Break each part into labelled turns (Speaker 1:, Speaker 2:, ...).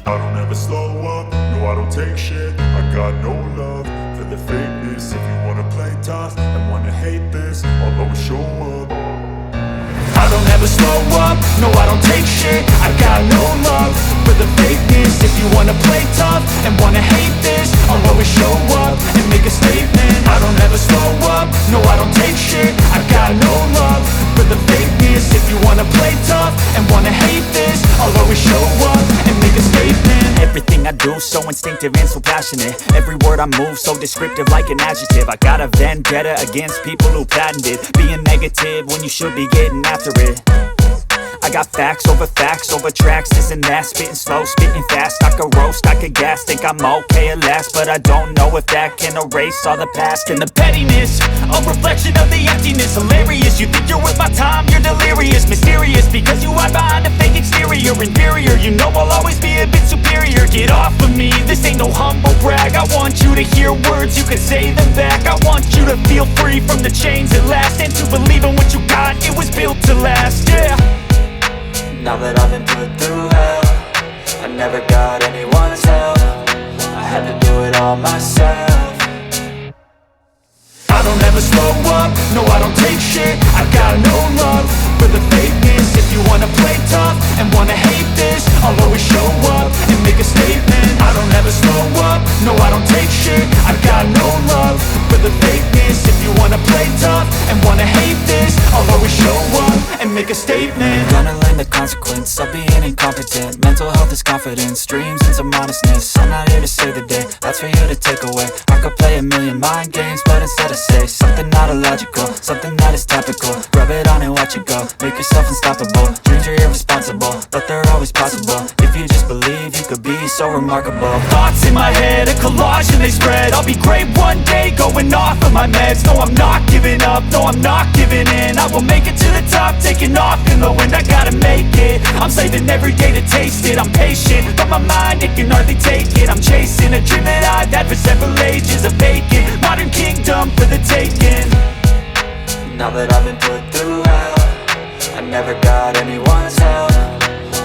Speaker 1: I don't ever slow up, no I don't take shit. I got no love for the fakeness. If you wanna play tough and wanna hate this, I'll always show up. I don't ever slow up, no I don't take shit. I got no love for the fakeness. If you wanna play tough and wanna hate this, I'll always show up and make a statement. I don't ever slow up, no I don't take shit. I got no love for the fakeness. If you wanna play tough and wanna hate this, I'll always show up and make a statement.
Speaker 2: Everything I do so instinctive and so passionate. Every word I move so descriptive like an adjective. I got a vendetta against people who patented being negative when you should be getting after it. I got facts over tracks, this and that. Spitting slow, spitting fast, I could roast, I could gas. Think I'm okay at last, but I don't know if that can erase all the past. And the pettiness, a reflection of the emptiness. Hilarious, you think you're worth my time, you're delirious. Mysterious, because you hide behind a fake exterior. Inferior, you know I'll always be a bit superior. Get off of me, this ain't no humble brag. I want you to hear words, you can say them back. I want you to feel free from the chains at last, and to believe in what you got, it was built to last, yeah.
Speaker 3: Now that I've been put through hell, I never got anyone's help. I had to do it all myself.
Speaker 1: I don't ever slow up, no I don't take shit. I got no love for the fakeness. If you wanna play tough and wanna hate this, I'll always show up and make a statement. I don't ever slow up, no I don't take shit. I got no love for the fakeness. If you wanna play tough and wanna hate this, I'll always show up and make a statement.
Speaker 3: Gonna learn the consequence of being incompetent. Mental health is confidence, dreams and some honestness. I'm not here to save the day, that's for you to take away. I could play a million mind games, but instead I say something not illogical, something that is topical. Rub it on and watch it go, make yourself unstoppable. Dreams are irresponsible, but they're always possible. If you just believe, you could be so remarkable.
Speaker 2: Thoughts in my head, a collage and they spread. I'll be great one day, going off of my meds. No, I'm not giving up, no, I'm not giving in. I will make it to the top, taking off in the wind. I gotta make it, I'm saving every day to taste it. I'm patient, but my mind, it can hardly take it. I'm chasing a dream that I've had for several ages. A vacant, modern kingdom for the taking.
Speaker 3: Now that I've been put through hell, I never got anyone's help.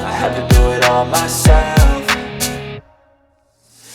Speaker 3: I had to do it all myself.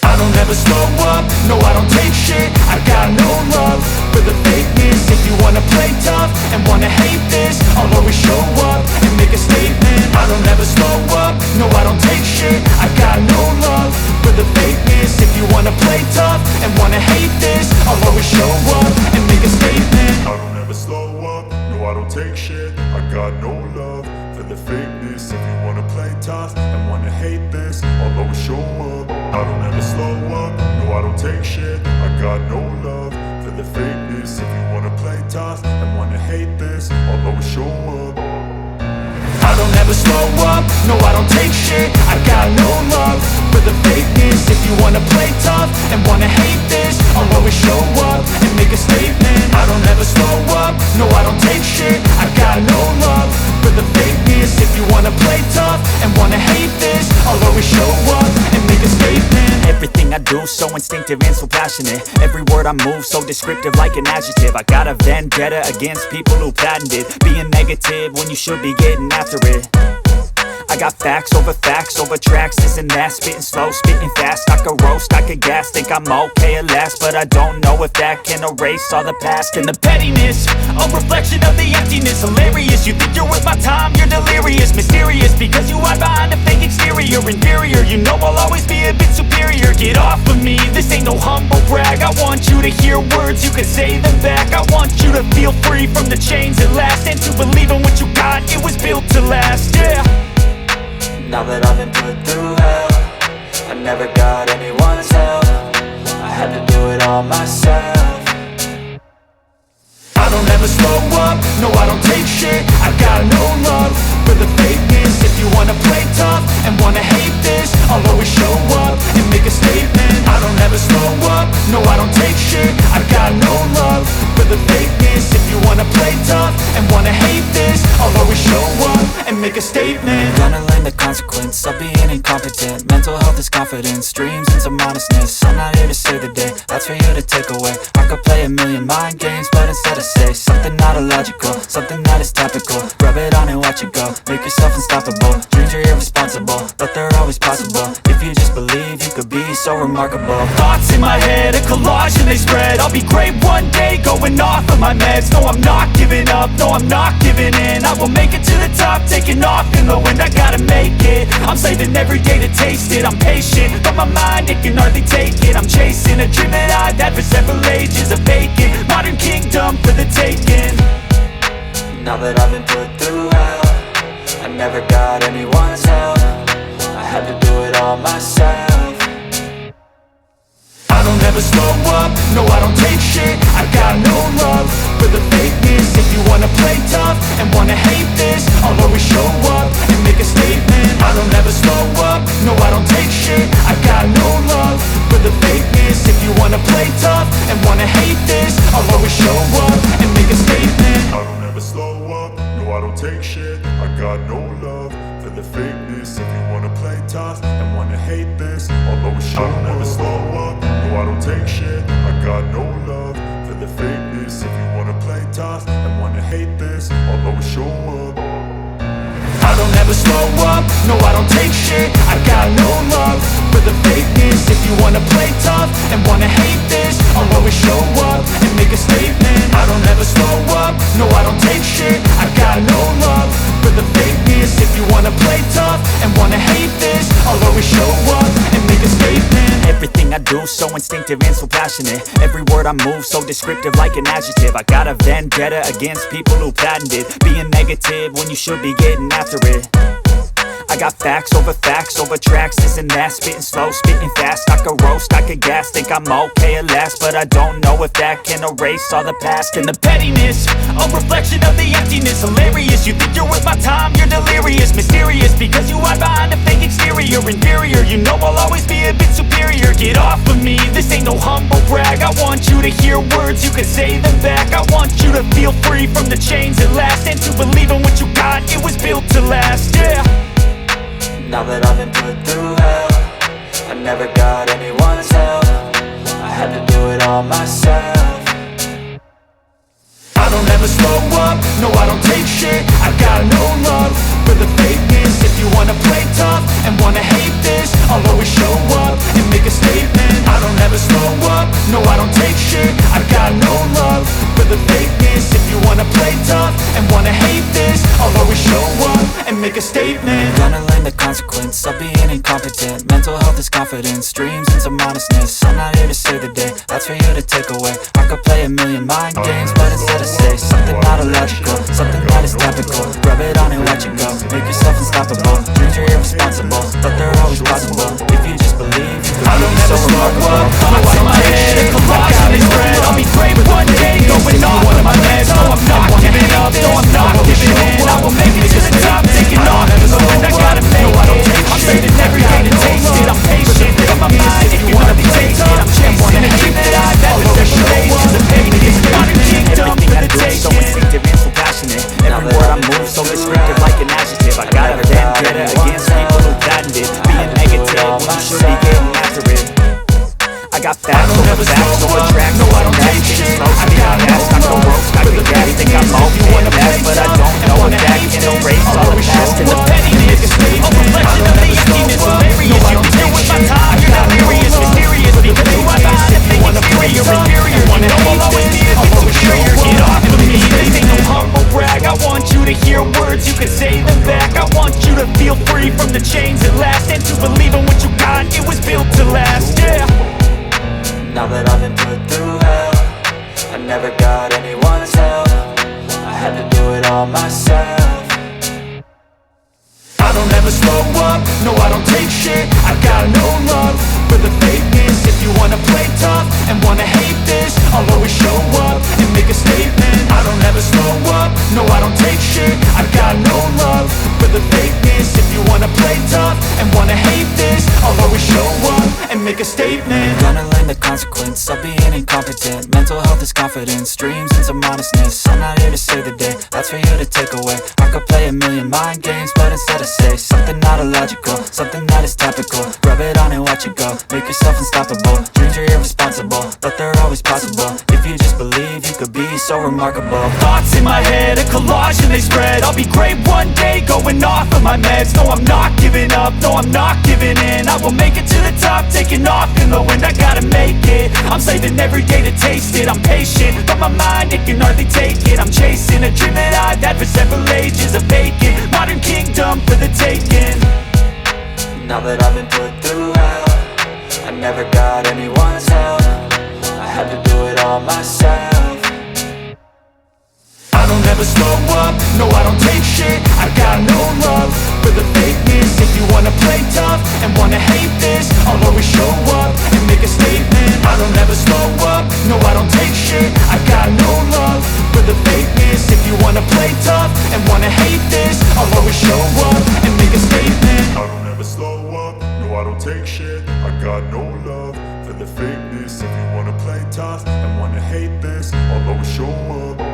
Speaker 1: I don't ever slow up, no I don't take shit. I got no love for the fakeness. If you wanna play tough and wanna hate this, I'll always show up and make a statement. I don't ever slow up, no I don't take shit. I got no love for the fakeness. If you wanna play tough and wanna hate this, I'll always show up and make a statement. I don't ever slow up, no I don't take shit. I got no love for the fakeness. If you wanna play tough and wanna hate this, I'll always show up. I don't ever slow up, no I don't take shit. I got no love for the fakeness. If you wanna play tough and wanna hate this, I'll always show up. I don't ever slow up, no I don't take shit. I got no love for the fakeness. If you wanna play tough and wanna hate this, I'll always show up and make a statement. I don't ever slow up, no I don't take shit. I got no love for the fakeness. If you wanna play tough and wanna hate this, I'll always show up and make a statement.
Speaker 2: Everything I do so instinctive and so passionate. Every word I move so descriptive like an adjective. I got a vendetta against people who patented being negative when you should be getting after it. I got facts over tracks, this and that. Spitting slow, spitting fast, I could roast, I could gas. Think I'm okay at last, but I don't know if that can erase all the past.
Speaker 1: And the pettiness, a reflection of the emptiness. Hilarious, you think you're worth my time, you're delirious. Mysterious, because you hide behind a fake exterior. Inferior, you know I'll always be a bit superior. Get off of me, this ain't no humble brag. I want you to hear words, you can say them back. I want you to feel free from the chains at last, and to believe in what you got, it was built to last, yeah.
Speaker 3: Now that I've been put through hell, I never got anyone's help. I had to do it all myself.
Speaker 1: I don't ever slow up, no I don't take shit. I got no love for the fakeness. If you wanna play tough and wanna hate this, I'll always show up and make a statement. I don't ever slow up, no I don't take shit. I got no love for the fakeness. If you wanna play tough and wanna hate this, I'll always show up and make a statement.
Speaker 3: Gonna learn the consequence of being incompetent. Mental health is confidence, dreams and some honestness. I'm not here to save the day, that's for you to take away. I could play a million mind games, but instead I say something not illogical, something that is topical. Rub it on and watch it go, make yourself unstoppable. Dreams are irresponsible, but they're always possible. If you just believe, you could be so remarkable.
Speaker 1: Thoughts in my head, a collage and they spread. I'll be great one day, going off of my meds. No, I'm not giving up, no, I'm not giving in. I will make it to the top, taking off in the wind. I gotta make it, I'm saving every day to taste it. I'm patient, but my mind, it can hardly take it. I'm chasing a dream that I've had for several ages. A vacant, modern kingdom for the taking.
Speaker 3: Now that I've been put through hell, I never got anyone's help. I had to do it all myself.
Speaker 1: I don't ever slow up, no I don't take shit. I got no love for the fakeness. If you wanna play tough and wanna hate this, I'll always show up and make a statement. I don't ever slow up, no I don't take shit. I got no love for the fakeness. If you wanna play tough and wanna hate this, I'll always show up and make a statement.
Speaker 4: I don't ever slow up, no I don't take shit. I got no love for the fakeness. If you wanna play tough and wanna hate this, I'll always show up. I don't ever slow up, no I don't take shit. I got no love for the fakeness. If you wanna play tough and wanna hate this, I'll always show up.
Speaker 1: I don't ever slow up, no I don't take shit. I got no love for the fakeness. If you wanna play tough and wanna hate this, I'll always show up and make a statement. I don't ever slow up, no I don't take shit. I got no love for the fakeness. If you wanna play tough and wanna hate this, I'll always show up and make a statement.
Speaker 2: Everything I do so instinctive and so passionate. Every word I move so descriptive like an adjective. I got a vendetta against people who patented being negative when you should be getting after it. I got facts over tracks, this and that. Spitting slow, spitting fast, I could roast, I could gas. Think I'm okay at last, but I don't know if that can erase all the past.
Speaker 1: And the pettiness, a reflection of the emptiness. Hilarious, you think you're worth my time, you're delirious. Mysterious, because you hide behind a fake exterior. Inferior, you know I'll always be a bit superior. Get off of me, this ain't no humble brag. I want you to hear words, you can say them back. I want you to feel free from the chains at last, and to believe in what you got, it was built to last, yeah.
Speaker 3: Now that I've been put through hell, I never got anyone's help. I had to do it all myself.
Speaker 1: I don't ever slow up, no I don't take shit. I got no love for the fakeness. If you wanna play tough and wanna hate this, I'll always show up and make a statement. I don't ever slow up, no I don't take shit. I got no love for the fakeness. If you wanna play tough and wanna hate this, I'll always show up and make a statement.
Speaker 3: Gonna learn the consequence of being incompetent. Mental health is confidence, dreams and some honestness. I'm not here to save the day, that's for you to take away. I could play a million mind games, but instead I say something not illogical, something that is topical. Rub it on and watch it go, make yourself unstoppable. Dreams are irresponsible, but they're always possible. If you just believe, you could be so remarkable.
Speaker 1: Thoughts in my head, a collage and they spread. I'll be great one day, going off of my meds. No, I'm not giving up, no, I'm not giving in. I will make it to the top, taking off in the wind. I gotta make it, I'm saving every day to taste it. I'm patient, but my mind, if you wanna be taken, I'm chasing a dream that I've had for several ages. A pagan, modern kingdom for the taking.
Speaker 2: So instinctive and so passionate. Every word I move so descriptive like an adjective. I got a vendetta against people who patented being negative when you should be getting after it. I got facts over tracks, no I don't take shit. Slow, spitting fast, I can roast, I can gas. Think I'm okay at last, but I don't know if that can erase all the past. And the pettiness, a reflection of the emptiness. Hilarious, you think you're worth my time, you're delirious. Mysterious, because you are behind a fake exterior. Inferior, you know I'll always be a bit superior. Get off of me, this ain't no humble brag. I want you to hear words, you can say them back. I want you to feel free from the chains at last, and to believe in what you got, it was built to last, yeah.
Speaker 3: Now that I've been put through hell, I never got anyone's help. I had to do it all myself.
Speaker 1: I don't ever slow up, no I don't take shit. I got no love for the fakeness. If you wanna play tough and wanna hate this, I'll always show up and make a statement. I don't ever slow up, no I don't take shit. I got no love for the fakeness. If you wanna play tough and wanna hate this, I'll always show up and make make a statement.
Speaker 3: Gonna learn the consequence of being incompetent. Mental health is confidence, dreams and some honestness. I'm not here to save the day, that's for you to take away. I could play a million mind games, but instead I say something not illogical, something that is topical. Rub it on and watch it go, make yourself unstoppable. Dreams are irresponsible, but they're always possible. If you just believe, you could be so remarkable.
Speaker 1: Thoughts in my head, a collage and they spread. I'll be great one day, going off of my meds. No, I'm not giving up, no, I'm not giving in. I will make it to the top, taking off in the wind. I gotta make it, I'm saving every day to taste it. I'm patient, but my mind, it can hardly take it. I'm chasing a dream that I've had for several ages. A vacant, modern kingdom for the taking.
Speaker 3: Now that I've been put through hell, I never got anyone's help. I had to do it all myself.
Speaker 1: I don't ever slow up, no I don't take shit. I got no love for the fakeness. If you wanna play tough and wanna hate this, I'll always show up and make a statement. I don't ever slow up, no I don't take shit. I got no love for the fakeness. If you wanna play tough and wanna hate this, I'll always show up and make a statement.
Speaker 4: I don't ever slow up, no I don't take shit. I got no love for the fakeness. If you wanna play tough and wanna hate this, I'll always show up.